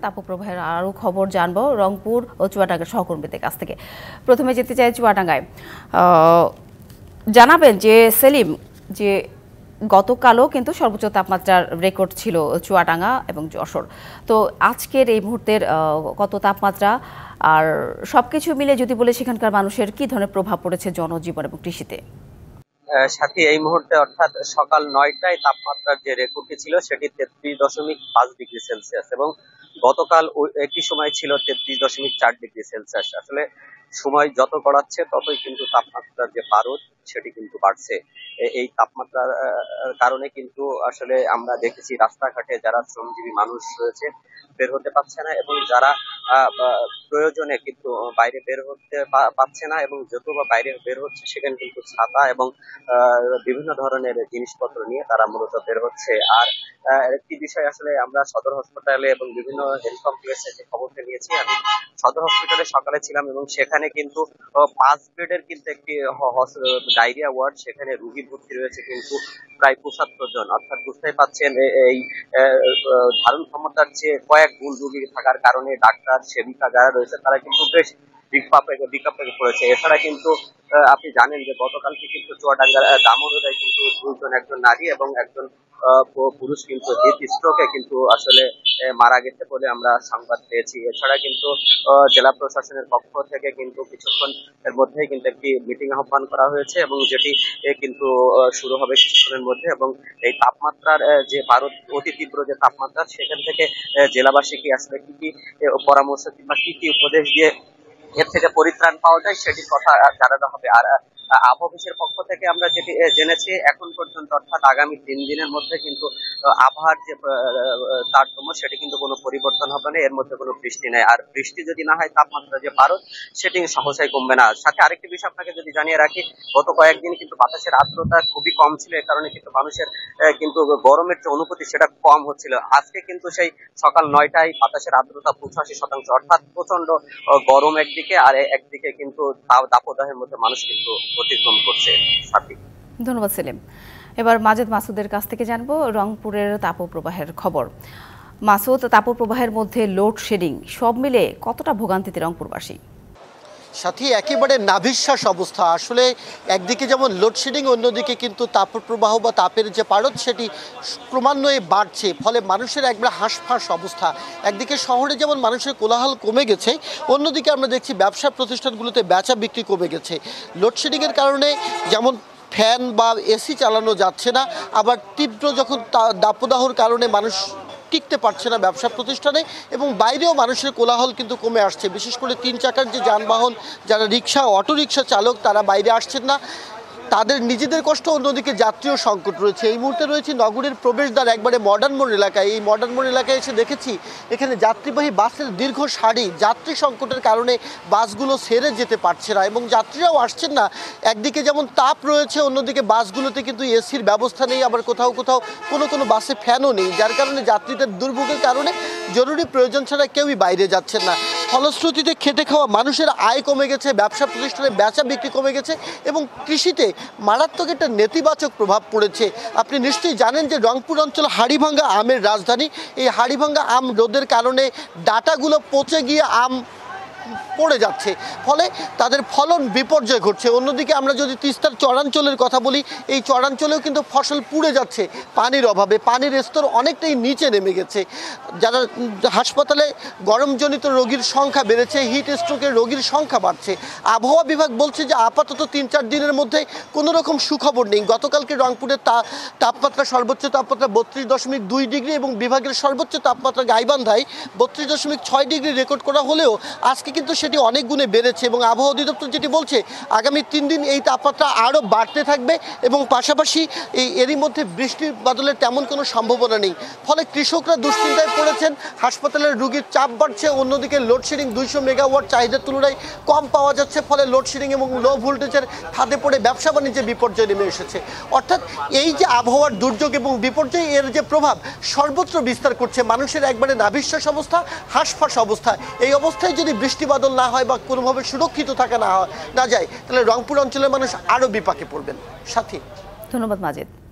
তাপপ্রবাহের আরও খবর জানবো রংপুর ও চুয়াডাঙ্গার সহকর্মীদের কাছ থেকে। প্রথমে যেতে চাই চুয়াডাঙ্গায়। জানাবেন যে সেলিম, যে গতকালও কিন্তু সর্বোচ্চ তাপমাত্রার রেকর্ড ছিল চুয়াডাঙ্গা এবং যশোর। তো আজকের এই মুহূর্তের কত তাপমাত্রা, আর সবকিছু মিলে যদি বলে সেখানকার মানুষের কি ধরনের প্রভাব পড়েছে জনজীবন এবং কৃষিতে? সাথী, এই মুহূর্তে অর্থাৎ সকাল 9টায় তাপমাত্রার যে রেকর্ডটি ছিল সেটি 33.5 ডিগ্রি সেলসিয়াস এবং গতকাল একই সময় ছিল 33.4 ডিগ্রি সেলসিয়াস। আসলে সময় যত গড়াচ্ছে ততই কিন্তু তাপমাত্রার যে পারদ সেটি কিন্তু বাড়ছে। এই তাপমাত্রার কারণে কিন্তু আসলে আমরা দেখেছি রাস্তাঘাটে যারা শ্রমজীবী মানুষ রয়েছে বের হতে পারছে না, এবং যারা প্রয়োজনে কিন্তু বাইরে বের হতে পারছে না, এবং যত বা বাইরে বের হচ্ছে সেখানে কিন্তু ছাতা এবং বিভিন্ন ধরনের জিনিসপত্র নিয়ে তারা মূলত বের হচ্ছে। আর একটি বিষয়, আসলে আমরা সদর হাসপাতালে এবং বিভিন্ন হেলথ কমপ্লেক্সে যে খবরটা নিয়েছি, আমি সদর হসপিটালে সকালে ছিলাম এবং সেখানে কিন্তু 5 বেডের কিন্তু একটি ডায়রিয়া ওয়ার্ড, সেখানে রুগী ভর্তি রয়েছে কিন্তু প্রায় 75 জন। অর্থাৎ বুঝতেই পাচ্ছেন এই ধারণ ক্ষমতার চেয়ে কয়েক গুণ রুগী থাকার কারণে ডাক্তার সেবিকা যারা রয়েছে তারা কিন্তু বেশ বিপাকে পড়েছে। এছাড়া কিন্তু আপনি জানেন যে গতকালকে কিন্তু চুয়াডাঙ্গার দামোদরায় কিন্তু একজন নারী এবং একজন পুরুষ কিন্তু হিট স্ট্রোকে কিন্তু আসলে মারা গেছে বলে আমরা সংবাদ পেয়েছি। এছাড়া কিন্তু জেলা প্রশাসনের পক্ষ থেকে কিন্তু কিছুক্ষণ এর মধ্যেই কিন্তু একটি মিটিং আহ্বান করা হয়েছে, এবং যেটি কিন্তু শুরু হবে কিছুক্ষণের মধ্যে। এবং এই তাপমাত্রার যে অতি তীব্র যে তাপমাত্রা, সেখান থেকে জেলাবাসীকে আসলে কি কি পরামর্শ কিংবা কি কি উপদেশ দিয়ে এর থেকে পরিত্রাণ পাওয়া যায় সেটির কথা জানানো হবে। আর আবহাওয়া অফিসের পক্ষ থেকে আমরা যেটি জেনেছি এখন পর্যন্ত, অর্থাৎ আগামী 3 দিনের মধ্যে কিন্তু আবহাওয়ার যে তারতম্য সেটি কিন্তু কোনো পরিবর্তন হবে না, এর মধ্যে কোনো বৃষ্টি নেই। আর বৃষ্টি যদি না হয় তাপমাত্রা যে পারদ সেটি সহসাই কমবে না। সাথে আরেকটি বিষয় আপনাকে যদি জানিয়ে রাখি, গত কয়েকদিন কিন্তু বাতাসের আর্দ্রতা খুবই কম ছিল, এ কারণে কিন্তু মানুষের কিন্তু গরমের যে অনুভূতি সেটা কম হচ্ছিল। আজকে কিন্তু সেই সকাল 9টায় বাতাসের আর্দ্রতা 85%, অর্থাৎ প্রচন্ড গরম একদিকে, আর একদিকে কিন্তু দাপদাহের মধ্যে মানুষ কিন্তু অতিক্রম করছে। ধন্যবাদ সেলিম। এবার মাজেদ মাসুদের কাছ থেকে জানবো রংপুরের তাপপ্রবাহের খবর। মাসুদ, তাপপ্রবাহের মধ্যে লোডশেডিং সব মিলে কতটা ভোগান্তিতে রংপুরবাসী? সাথী, একেবারে নাভিশ্বাস অবস্থা। আসলে একদিকে যেমন লোডশেডিং, অন্যদিকে কিন্তু তাপপ্রবাহ বা তাপের যে পারদ সেটি ক্রমান্বয়ে বাড়ছে, ফলে মানুষের একবার হাঁসফাঁস অবস্থা। একদিকে শহরে যেমন মানুষের কোলাহল কমে গেছে, অন্যদিকে আমরা দেখছি ব্যবসা প্রতিষ্ঠানগুলোতে বেচা বিক্রি কমে গেছে। লোডশেডিংয়ের কারণে যেমন ফ্যান বা এসি চালানো যাচ্ছে না, আবার তীব্র যখন দাপদাহর কারণে মানুষ টিকতে পারছে না ব্যবসা প্রতিষ্ঠানে, এবং বাইরেও মানুষের কোলাহল কিন্তু কমে আসছে। বিশেষ করে 3 চাকার যে যানবাহন, যারা রিক্সা অটোরিক্সা চালক, তারা বাইরে আসছেন না, তাদের নিজেদের কষ্ট, অন্যদিকে যাত্রীয় সংকট রয়েছে। এই মুহূর্তে রয়েছে নগরের প্রবেশদ্বার একবারে মডার্ন মোড় এলাকায়। এই মডার্ন মোড় এলাকায় এসে দেখেছি এখানে যাত্রীবাহী বাসের দীর্ঘ সারি, যাত্রী সংকটের কারণে বাসগুলো সেরে যেতে পারছে না, এবং যাত্রীরাও আসছেন না। একদিকে যেমন তাপ রয়েছে, অন্যদিকে বাসগুলোতে কিন্তু এসির ব্যবস্থা নেই, আবার কোথাও কোথাও কোনো বাসে ফ্যানও নেই, যার কারণে যাত্রীদের দুর্ভোগের কারণে জরুরি প্রয়োজন ছাড়া কেউই বাইরে যাচ্ছেন না। ফলশ্রুতিতে খেটে খাওয়া মানুষের আয় কমে গেছে, ব্যবসা প্রতিষ্ঠানে বেচা বিক্রি কমে গেছে, এবং কৃষিতে মারাত্মক একটা নেতিবাচক প্রভাব পড়েছে। আপনি নিশ্চয়ই জানেন যে রংপুর অঞ্চল হাড়িভাঙ্গা আমের রাজধানী। এই হাড়িভাঙ্গা আম রোদের কারণে ডাটাগুলো পচে গিয়ে আম পড়ে যাচ্ছে, ফলে তাদের ফলন বিপর্যয় ঘটছে। অন্যদিকে আমরা যদি তিস্তার চরাঞ্চলের কথা বলি, এই চরাঞ্চলেও কিন্তু ফসল পুড়ে যাচ্ছে পানির অভাবে। পানির স্তর অনেকটাই নিচে নেমে গেছে। যারা হাসপাতালে গরমজনিত রোগীর সংখ্যা বেড়েছে, হিট স্ট্রোকের রোগীর সংখ্যা বাড়ছে। আবহাওয়া বিভাগ বলছে যে আপাতত 3-4 দিনের মধ্যে কোনো রকম সুখবর নেই। গতকালকে রংপুরের তাপমাত্রা, সর্বোচ্চ তাপমাত্রা 32.2 ডিগ্রি, এবং বিভাগের সর্বোচ্চ তাপমাত্রা গাইবান্ধায় 32.6 ডিগ্রি রেকর্ড করা হলেও আজকে কিন্তু সেটি অনেক গুণে বেড়েছে। এবং আবহাওয়া অধিদপ্তর যেটি বলছে, আগামী 3 দিন এই তাপমাত্রা আরও বাড়তে থাকবে, এবং পাশাপাশি এরই মধ্যে বৃষ্টি বাদলের তেমন কোনো সম্ভাবনা নেই। ফলে কৃষকরা দুশ্চিন্তায় পড়েছেন, হাসপাতালের রোগীর চাপ বাড়ছে। অন্যদিকে লোডশেডিং 200 মেগাওয়াট চাহিদার তুলনায় কম পাওয়া যাচ্ছে, ফলে লোডশেডিং এবং লো ভোল্টেজের ফাঁদে পড়ে ব্যবসা বাণিজ্যে বিপর্যয় নেমে এসেছে। অর্থাৎ এই যে আবহাওয়ার দুর্যোগ এবং বিপর্যয়, এর যে প্রভাব সর্বত্র বিস্তার করছে। মানুষের একবারে নাভিশ্বাস অবস্থা, হাঁসফাঁস অবস্থা। এই অবস্থায় যদি বৃষ্টি বাদল না হয় বা কোনোভাবে সুরক্ষিত থাকা না যায়, তাহলে রংপুর অঞ্চলের মানুষ আরও বিপাকে পড়বেন। সাথী, ধন্যবাদ মাজেদ।